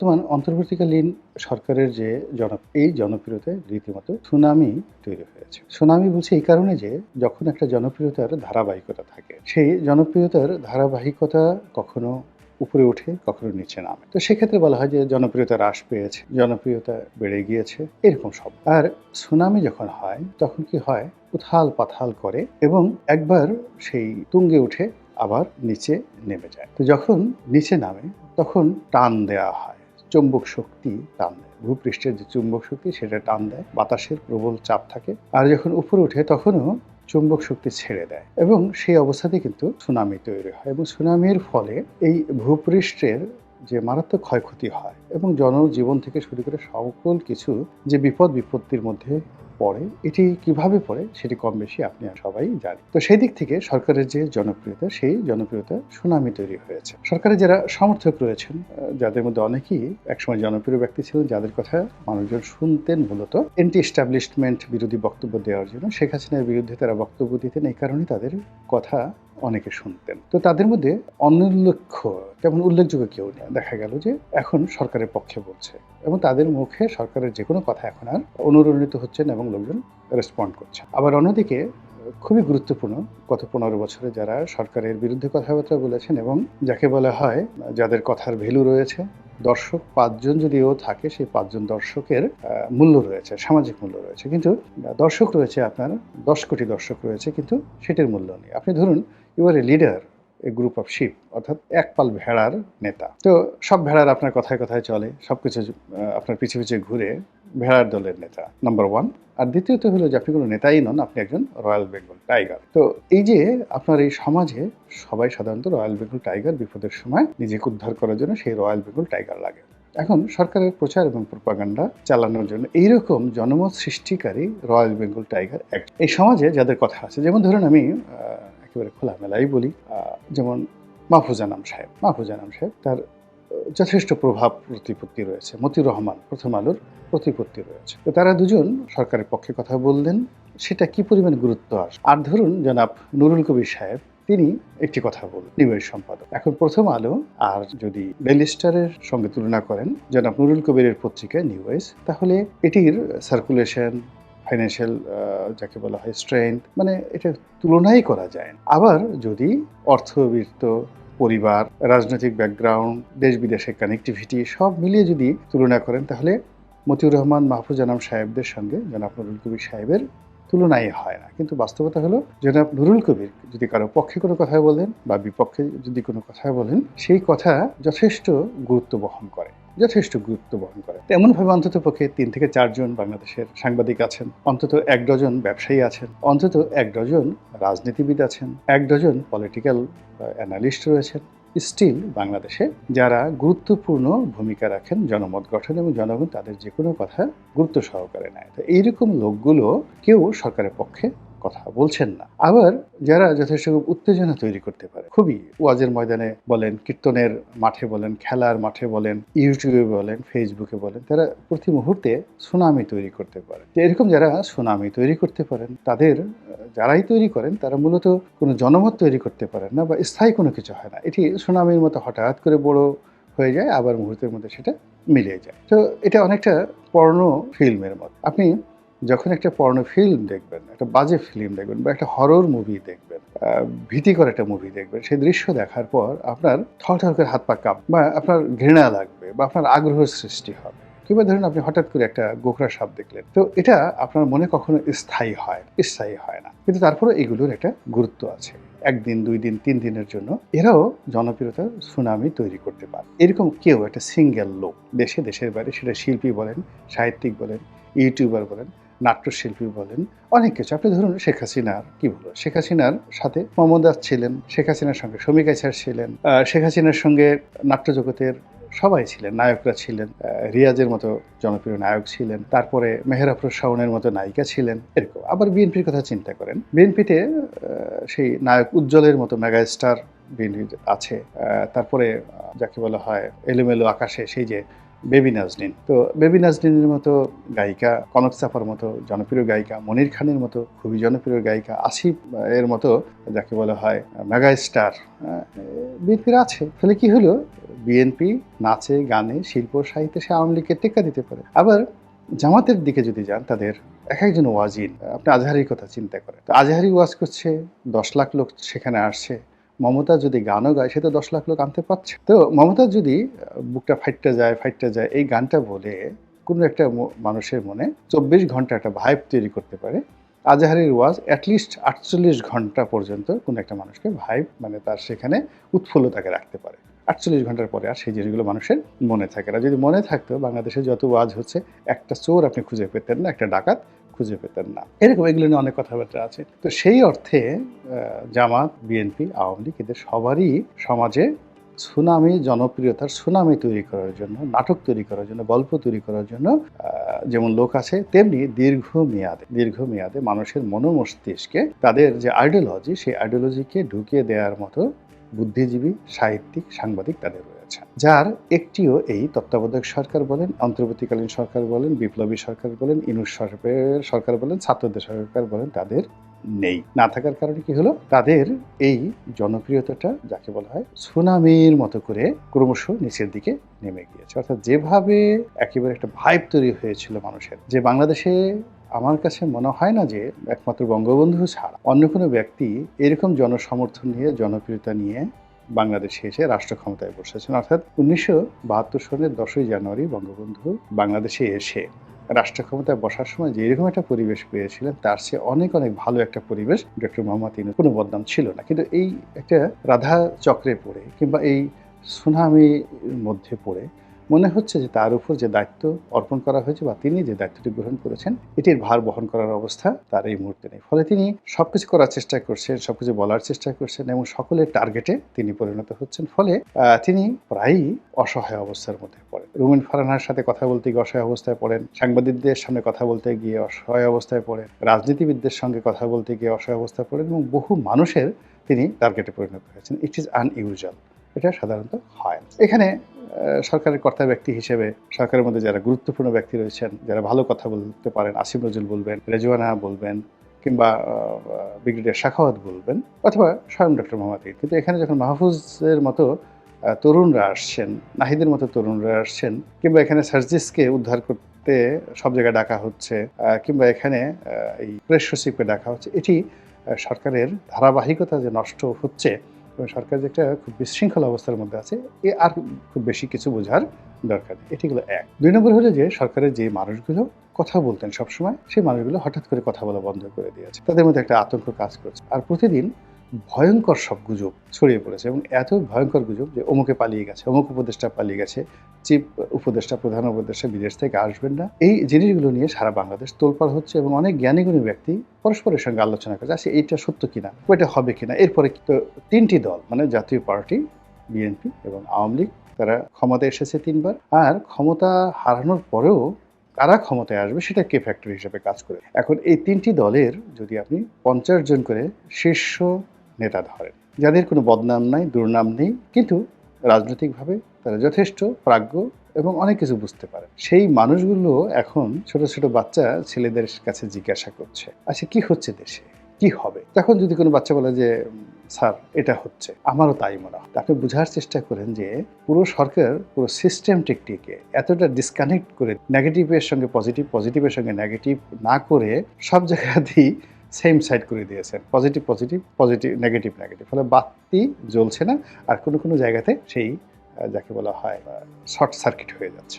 বর্তমান অন্তর্বর্তীকালীন সরকারের যে এই জনপ্রিয়তায় রীতিমতো সুনামি তৈরি হয়েছে। সুনামি বলছি এই কারণে যে যখন একটা জনপ্রিয়তার ধারাবাহিকতা থাকে, সেই জনপ্রিয়তার ধারাবাহিকতা কখনো উপরে ওঠে, কখনো নিচে নামে। তো সেক্ষেত্রে বলা হয় যে জনপ্রিয়তা হ্রাস পেয়েছে, জনপ্রিয়তা বেড়ে গিয়েছে, এরকম সব। আর সুনামি যখন হয় তখন কি হয়? উথাল-পাথাল করে এবং একবার সেই তুঙ্গে উঠে আবার নিচে নেমে যায়। তো যখন নিচে নামে তখন টান দেয়া হয়। চৌম্বক শক্তি টান দেয়। ভূপৃষ্ঠের যে চুম্বক শক্তি সেটা টান দেয়। বাতাসের প্রবল চাপ থাকে। আর যখন উপরে ওঠে তখনও চুম্বক শক্তি ছেড়ে দেয় এবং সেই অবস্থাতেই কিন্তু সুনামি তৈরি হয় এবং সুনামির ফলে এই ভূপৃষ্ঠের যে মারাত্মক ক্ষয়ক্ষতি হয় এবং জনজীবন থেকে শুরু করে সকল কিছু যে বিপত্তির মধ্যে পড়ে, এটি কিভাবে পড়ে সেটি কম বেশি আপনি সবাই জানি। তো সেই দিক থেকে সরকারের যে জনপ্রিয়তা, সেই জনপ্রিয়তা সুনামি তৈরি হয়েছে। সরকারের যারা সমর্থক রয়েছেন, যাদের মধ্যে অনেকেই একসময় জনপ্রিয় ব্যক্তি ছিলেন, যাদের কথা মানুষজন শুনতেন মূলত অ্যান্টি এস্টাবলিশমেন্ট বিরোধী বক্তব্য দেওয়ার জন্য। শেখ হাসিনার বিরুদ্ধে তারা বক্তব্য দিতেন, এই কারণেই তাদের কথা অনেকে শুনতেন। তো তাদের মধ্যে তেমন উল্লেখযোগ্য কেউ নেই। দেখা গেল যে এখন সরকারের পক্ষে বলছে এবং তাদের মুখে সরকারের যেকোনো কথা এখন আর অনুরণিত হচ্ছে না এবং লোকজন রেসপন্ড করছে। আবার অন্যদিকে খুবই গুরুত্বপূর্ণ গত ১৫ বছরে যারা সরকারের বিরুদ্ধে কথাবার্তা বলেছেন এবং যাকে বলা হয় যাদের কথার ভ্যালু রয়েছে, দর্শক ৫ জন যদিও থাকে, সেই ৫ জন দর্শকের মূল্য রয়েছে, সামাজিক মূল্য রয়েছে। কিন্তু দর্শক রয়েছে আপনার ১০ কোটি দর্শক রয়েছে, কিন্তু সেটির মূল্য নেই। আপনি ধরুন you are a leader, a group of sheep, অর্থাৎ এক পাল ভেড়ার নেতা। তো সব ভেড়ার আপনার কথায় কথায় চলে, সবকিছু আপনার পিছে পিছে ঘুরে ভেড়ার দলের নেতা নাম্বার 1। আর দ্বিতীয়ত হলো যে আপনি কোনো নেতাই নন, আপনি একজন রয়্যাল বেঙ্গল টাইগার। তো এই যে আপনার এই সমাজে সবাই সাধারণত রয়্যাল বেঙ্গল টাইগার বিপদের সময় নিজেকে উদ্ধার করার জন্য সেই রয়্যাল বেঙ্গল টাইগার লাগে। এখন সরকারের প্রচার এবং প্রোপাগান্ডা চালানোর জন্য এইরকম জনমত সৃষ্টিকারী রয়্যাল বেঙ্গল টাইগার এই সমাজে যাদের কথা আছে, যেমন ধরুন আমি একেবারে খোলামেলাই বলি, যেমন মাহফুজ আনাম সাহেব তার যথেষ্ট প্রভাব প্রতিপত্তি রয়েছে। মতিউর রহমান প্রথম আলোর প্রতিপত্তি রয়েছে। তো তারা দুজন সরকারের পক্ষে কথা বললেন, সেটা কি পরিমাণ গুরুত্ব আসে। আর ধরুন জনাব নুরুল কবির সাহেব, তিনি একটি কথা বললেন, নিউজের সম্পাদক। এখন প্রথম আলো আর যদি ডেইলি স্টারের সঙ্গে তুলনা করেন জনাব নুরুল কবিরের পত্রিকা নিউজ, তাহলে এটির সার্কুলেশন, ফাইন্যান্সিয়াল যাকে বলা হয় স্ট্রেংথ, মানে এটা তুলনাই করা যায় না। আবার যদি অর্থবিত্ত, পরিবার, রাজনৈতিক ব্যাকগ্রাউন্ড, দেশ বিদেশের কানেক্টিভিটি সব মিলিয়ে যদি তুলনা করেন, তাহলে মতিউর রহমান, মাহফুজ আনাম সাহেবদের সঙ্গে জনাব নুরুল কবির সাহেবের তুলনাই হয় না। কিন্তু বাস্তবতা হলো জনাব নুরুল কবির যদি কারো পক্ষে কোনো কথা বলেন বা বিপক্ষে যদি কোনো কথা বলেন, সেই কথা যথেষ্ট গুরুত্ব বহন করে। এমনভাবে অন্তত পক্ষে ৩ থেকে ৪ জন বাংলাদেশের সাংবাদিক আছেন, অন্তত ১ ডজন ব্যবসায়ী আছেন, অন্তত ১ ডজন রাজনীতিবিদ আছেন, ১ ডজন পলিটিক্যাল অ্যানালিস্ট রয়েছেন। স্টিল বাংলাদেশে যারা গুরুত্বপূর্ণ ভূমিকা রাখেন জনমত গঠন এবং জনগণ তাদের যেকোনো কথা গুরুত্ব সহকারে নেয়। তো এইরকম লোকগুলো কেউ সরকারের পক্ষে কথা বলছেন না। আবার যারা যথেষ্ট উত্তেজনা তৈরি করতে পারে, খুবই ওয়াজের ময়দানে বলেন, কীর্তনের মাঠে বলেন, খেলার মাঠে বলেন, ইউটিউবে বলেন, ফেসবুকে বলেন, তারা প্রতি মুহূর্তে সুনামি তৈরি করতে পারে। তো এরকম যারা সুনামি তৈরি করতে পারেন, তাদের যারাই তৈরি করেন তারা মূলত কোনো জনমত তৈরি করতে পারেন না বা স্থায়ী কোনো কিছু হয় না। এটি সুনামির মতো হঠাৎ করে বড় হয়ে যায়, আবার মুহূর্তের মধ্যে সেটা মিলিয়ে যায়। তো এটা অনেকটা পর্নো ফিল্মের মতো। আপনি যখন একটা পর্নো ফিল্ম দেখবেন, একটা বাজে ফিল্ম দেখবেন বা একটা হরর মুভি দেখবেন, ভীতিকর একটা মুভি দেখবেন, সেই দৃশ্য দেখার পর আপনার থরথর করে হাত পা কাঁপবে বা আপনার ঘৃণা লাগবে বা আপনার আগ্রহের সৃষ্টি হবে। কিংবা ধরুন আপনি হঠাৎ করে একটা গোখরা সাপ দেখলেন, তো এটা আপনার মনে কখনো স্থায়ী হয় না। কিন্তু তারপরেও এগুলোর একটা গুরুত্ব আছে। ১ দিন, ২ দিন, ৩ দিনের জন্য এরাও জনপ্রিয়তার সুনামি তৈরি করতে পারে। এরকম কেউ একটা সিঙ্গেল লোক দেশের বাইরে, সেটা শিল্পী বলেন, সাহিত্যিক বলেন, ইউটিউবার বলেন, নাট্যশিল্পী বলেন, অনেক কিছু। আপনি ধরুন শেখ হাসিনার সাথে মোহাম্মদ আজ ছিলেন, শেখ হাসিনার সঙ্গে শমী কায়সার ছিলেন, শেখ হাসিনার সঙ্গে নাট্যজগতের সবাই ছিলেন, নায়করা ছিলেন, রিয়াজের মতো জনপ্রিয় নায়ক ছিলেন, তারপরে মেহের আফরোজ শাওনের মতো নায়িকা ছিলেন, এরকম। আবার বিএনপির কথা চিন্তা করেন, বিএনপিতে সেই নায়ক উজ্জ্বলের মতো মেগা স্টার বিএনপির আছে। তারপরে যাকে বলা হয় এলোমেলো আকাশে সেই যে বেবি নাজনীন। তো বেবি নাজনীনের মতো গায়িকা, কনক চাপার মতো জনপ্রিয় গায়িকা, মনির খানের মতো খুবই জনপ্রিয় গায়িকা, আসিফ এর মতো যাকে বলা হয় মেগা স্টার বিএনপির আছে। ফলে কি হলো, বিএনপি নাচে, গানে, শিল্প, সাহিত্যে সে আওয়ামী লীগকে টেক্কা দিতে পারে। আবার জামাতের দিকে যদি যান, তাদের একেকজন ওয়াজির, আপনি আজহারির কথা চিন্তা করেন। তো আজহারি ওয়াজ করছে, ১০ লাখ লোক সেখানে আসছে। মমতা যদি গানও গায়, সে তো ১০ লাখ লোক আনতে পারছে। তো মমতা যদি বুকটা ফাইটটা যায় এই গানটা বলে কোনো একটা মানুষের মনে ২৪ ঘন্টা একটা ভাইব তৈরি করতে পারে, আজহারির ওয়াজ অ্যাটলিস্ট ৪৮ ঘন্টা পর্যন্ত কোনো একটা মানুষকে ভাইব মানে তার সেখানে উৎফুল্লতাকে রাখতে পারে। ৪৮ ঘন্টার পরে আর সেই জিনিসগুলো মানুষের মনে থাকে না। যদি মনে থাকতো, বাংলাদেশে যত ওয়াজ হচ্ছে, একটা চোর আপনি খুঁজে পেতেন না, একটা ডাকাত খুঁজে পেতেন না। এরকম এগুলো নিয়ে অনেক কথাবার্তা আছে। তো সেই অর্থে জামাত, বিএনপি, আওয়ামী লীগ এদের সবারই সমাজে জনপ্রিয়তার সুনামি তৈরি করার জন্য, নাটক তৈরি করার জন্য, গল্প তৈরি করার জন্য যেমন লোক আছে, তেমনি দীর্ঘমেয়াদে মানুষের মস্তিষ্কে তাদের যে আইডিওলজি, সেই আইডিওলজিকে ঢুকিয়ে দেওয়ার মতো বুদ্ধিজীবী, সাহিত্যিক, সাংবাদিক তাদের রয়েছে, যার একটিও এই তত্ত্বাবধায়ক সরকার বলেন, অন্তর্বর্তীকালীন সরকার বলেন, বিপ্লবী সরকার বলেন, ইনুস সরকার বলেন, ছাত্রদের সরকার বলেন, তাদের নেই। না থাকার কারণে কি হলো, তাদের এই জনপ্রিয়তাটা যাকে বলা হয় সুনামির মতো করে ক্রমশ নিচের দিকে নেমে গিয়েছে। অর্থাৎ যেভাবে একেবারে একটা ভাইব তৈরি হয়েছিল মানুষের, যে বাংলাদেশে আমার কাছে মনে হয় না যে একমাত্র বঙ্গবন্ধু ছাড়া অন্য কোনো ব্যক্তি এরকম জনসমর্থন নিয়ে, জনপ্রিয়তা নিয়ে বাংলাদেশে এসে রাষ্ট্র ক্ষমতায় বসেছেন। অর্থাৎ ১৯৭২ সনের ১০ই জানুয়ারি বঙ্গবন্ধু বাংলাদেশে এসে রাষ্ট্র ক্ষমতায় বসার সময় যে এরকম একটা পরিবেশ পেয়েছিলেন, তার চেয়ে অনেক ভালো একটা পরিবেশ ডক্টর মোহাম্মদ ইউনূস কোনো বদনাম ছিল না। কিন্তু এই একটা রাধা চক্রে পড়ে কিংবা এই সুনামির মধ্যে পড়ে মনে হচ্ছে যে তার উপর যে দায়িত্ব অর্পণ করা হয়েছে বা তিনি যে দায়িত্বটি গ্রহণ করেছেন, এটির ভার বহন করার অবস্থা তার এই মুহূর্তে নেই। ফলে তিনি সবকিছু করার চেষ্টা করছেন, সবকিছু বলার চেষ্টা করছেন এবং সকলের টার্গেটে তিনি পরিণত হচ্ছেন। ফলে তিনি প্রায়ই অসহায় অবস্থার মধ্যে পড়েন। রুমিন ফারহানার সাথে কথা বলতে গিয়ে অসহায় অবস্থায় পড়েন, সাংবাদিকদের সামনে কথা বলতে গিয়ে অসহায় অবস্থায় পড়েন, রাজনীতিবিদদের সঙ্গে কথা বলতে গিয়ে অসহায় অবস্থায় পড়েন এবং বহু মানুষের তিনি টার্গেটে পরিণত হয়েছেন। ইট ইজ আনইউজুয়াল, এটা সাধারণত হয়। এখানে সরকারের কর্তা ব্যক্তি হিসেবে সরকারের মধ্যে যারা গুরুত্বপূর্ণ ব্যক্তি রয়েছেন, যারা ভালো কথা বলতে পারেন, আসিফ নজরুল বলবেন, রেজওয়ানা বলবেন, কিংবা ব্রিগেডিয়ার সাখাওয়াত বলবেন, অথবা স্বয়ং ডক্টর মোহাম্মদ ইউনূস। কিন্তু এখানে যখন মাহফুজের মতো তরুণরা আসছেন, নাহিদের মতো তরুণরা আসছেন, কিংবা এখানে সার্জিসকে উদ্ধার করতে সব জায়গায় ডাকা হচ্ছে, কিংবা এখানে এই প্রেস সচিবকে ডাকা হচ্ছে, এটি সরকারের ধারাবাহিকতা যে নষ্ট হচ্ছে এবং সরকার যে একটা খুব বিশৃঙ্খল অবস্থার মধ্যে আছে, আর খুব বেশি কিছু বোঝার দরকার নেই। এটিগুলো এক। ২ নম্বর হলো যে সরকারের যে মানুষগুলো কথা বলতেন সবসময়, সেই মানুষগুলো হঠাৎ করে কথা বলা বন্ধ করে দিয়েছে। তাদের মধ্যে একটা আতঙ্ক কাজ করছে। আর প্রতিদিন ভয়ঙ্কর সব গুজব ছড়িয়ে পড়েছে এবং এত ভয়ঙ্কর গুজব যে অমুকে পালিয়ে গেছে, অমুক উপদেষ্টা পালিয়ে গেছে, চিফ উপদেষ্টা, প্রধান উপদেষ্টা বিদেশ থেকে আসবেন না। এই জিনিসগুলো নিয়ে সারা বাংলাদেশ তোলপাড় হচ্ছে এবং অনেক জ্ঞানীগুণী ব্যক্তি পরস্পরের সঙ্গে আলোচনা করছে, আচ্ছা এইটা সত্য কিনা, ওইটা হবে কিনা। এরপরে তো ৩টি দল, মানে জাতীয় পার্টি, বিএনপি এবং আওয়ামী লীগ, তারা ক্ষমতায় এসেছে ৩ বার। আর ক্ষমতা হারানোর পরেও কারা ক্ষমতায় আসবে সেটা কে ফ্যাক্টর হিসেবে কাজ করে। এখন এই ৩টি দলের যদি আপনি ৫০ জন করে শীর্ষ নেতা ধরেন, যাদের কোনো বদনাম নাই, দুর্নাম নেই, কিন্তু রাজনৈতিকভাবে তারা যথেষ্ট প্রাজ্ঞ এবং অনেক কিছু বুঝতে পারে, সেই মানুষগুলো এখন ছোট ছোট বাচ্চা ছেলেদের কাছে জিজ্ঞাসা করছে, আচ্ছা কি হচ্ছে দেশে, কি হবে। তখন যদি কোনো বাচ্চা বলে যে স্যার এটা হচ্ছে, আমারও তাই মনে হয়। আপনি বোঝার চেষ্টা করেন যে পুরো সরকার, পুরো সিস্টেমটিকে এতটা ডিসকানেক্ট করে, নেগেটিভের সঙ্গে পজিটিভ, পজিটিভের সঙ্গে নেগেটিভ না করে সব জায়গাতেই সেম সাইড করে দিয়েছেন, positive positive, positive negative negative. ফলে বাতি জ্বলছে না, আর কোনো কোনো জায়গাতে সেই যাকে বলা হয় শর্ট সার্কিট হয়ে যাচ্ছে।